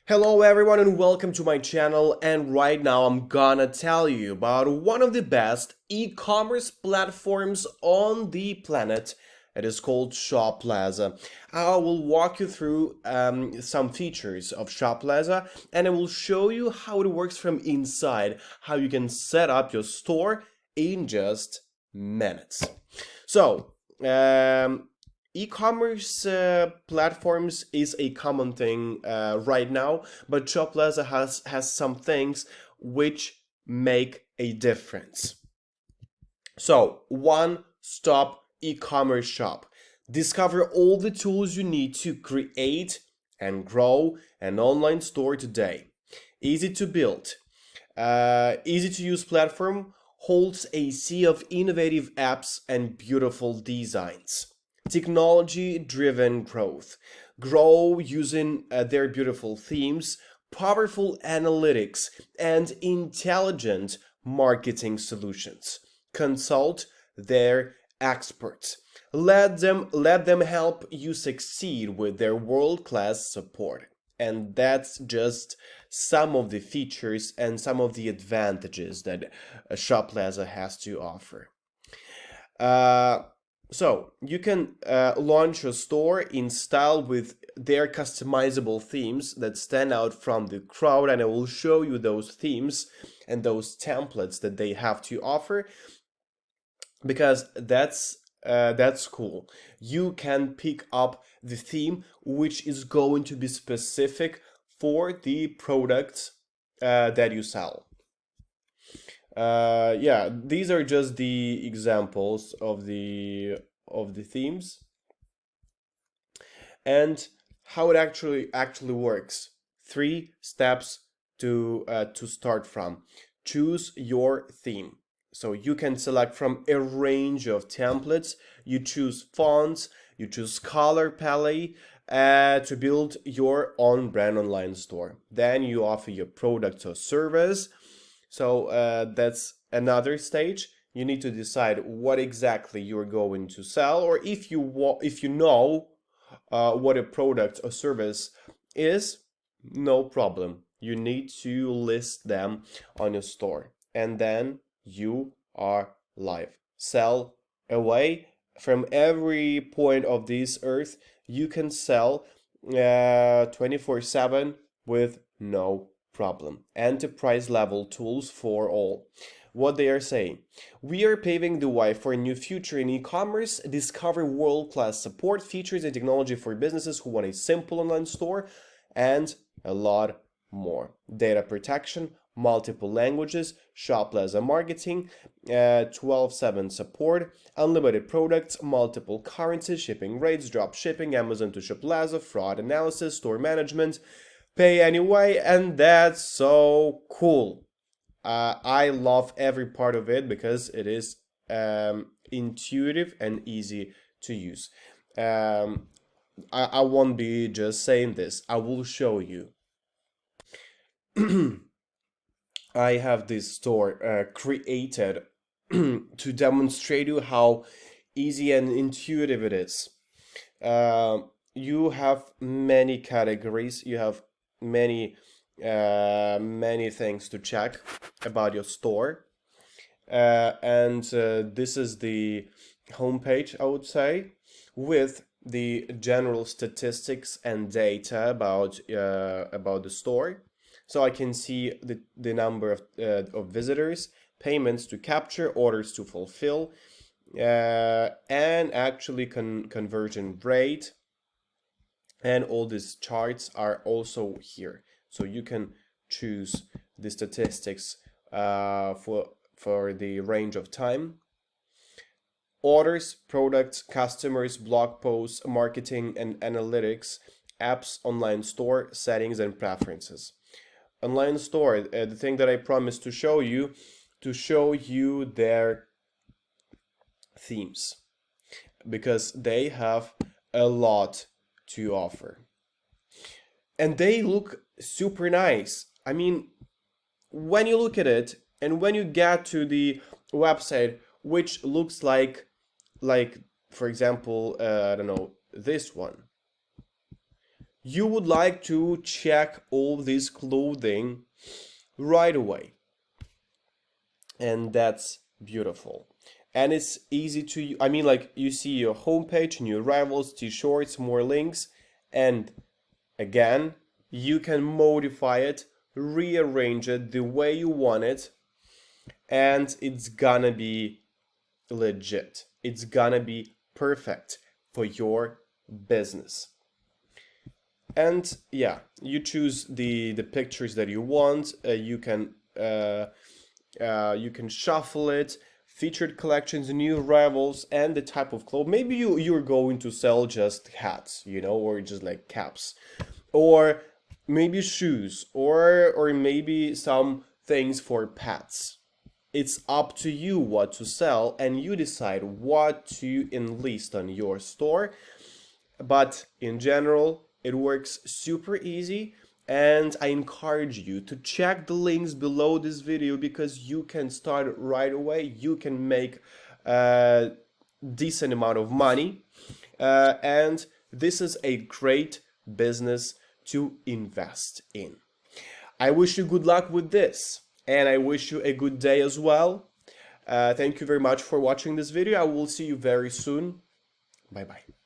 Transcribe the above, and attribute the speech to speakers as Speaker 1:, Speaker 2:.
Speaker 1: Hello everyone and welcome to my channel, and right now I'm gonna tell you about one of the best e-commerce platforms on the planet. It is called Shoplazza. I will walk you through some features of Shoplazza, and I will show you how it works from inside, how you can set up your store in just minutes. So, e-commerce platforms is a common thing right now, but Shoplazza has some things which make a difference. So, one-stop e-commerce shop. Discover all the tools you need to create and grow an online store today. Easy to build, easy to use platform holds a sea of innovative apps and beautiful designs. Technology driven growth. Grow using their beautiful themes, powerful analytics, and intelligent marketing solutions. Consult their experts. Let them help you succeed with their world-class support. And that's just some of the features and some of the advantages that Shoplazza has to offer. So you can launch a store in style with their customizable themes that stand out from the crowd, and I will show you those themes and those templates that they have to offer, because that's cool. You can pick up the theme which is going to be specific for the products that you sell. Yeah, these are just the examples of the themes and how it actually works. 3 steps to start from. Choose your theme. So you can select from a range of templates. You choose fonts, you choose color palette to build your own brand online store. Then you offer your product or service. So that's another stage. You need to decide what exactly you're going to sell, or if you know what a product or service is, no problem. You need to list them on your store, and then you are live. Sell away from every point of this earth. You can sell 24/7 with no problem. Enterprise level tools for all. What they are saying: we are paving the way for a new future in e-commerce. Discover world-class support, features, and technology for businesses who want a simple online store, and a lot more. Data protection, multiple languages, Shoplazza marketing, 12/7 support, unlimited products, multiple currencies, shipping rates, drop shipping, Amazon to Shoplazza, fraud analysis, store management, pay anyway, and that's so cool. I love every part of it because it is intuitive and easy to use. I won't be just saying this, I will show you. I have this store created to demonstrate you how easy and intuitive it is. You have many categories, you have many many things to check about your store, and this is the homepage, I would say, with the general statistics and data about the store. So I can see the number of visitors, payments to capture, orders to fulfill, and actually conversion rate, and all these charts are also here. So you can choose the statistics for the range of time. Orders, products, customers, blog posts, marketing and analytics, apps, online store, settings and preferences. Online store, the thing that I promised to show you their themes, because they have a lot to offer. And they look super nice. I mean, when you look at it and when you get to the website, which looks like for example, I don't know, this one. You would like to check all this clothing right away. And that's beautiful. And it's easy to, I mean, like you see your homepage, new arrivals, t-shirts, more links, and again, you can modify it, rearrange it the way you want it, and it's gonna be legit. It's gonna be perfect for your business. And yeah, you choose the pictures that you want. You can shuffle it, featured collections, new arrivals, and the type of clothes. Maybe you're going to sell just hats, or just like caps, or maybe shoes, or maybe some things for pets. It's up to you what to sell, and you decide what to enlist on your store. But in general, it works super easy, and I encourage you to check the links below this video because you can start right away. You can make a decent amount of money, and this is a great business to invest in. I wish you good luck with this, and I wish you a good day as well. Thank you very much for watching this video. I will see you very soon. Bye bye.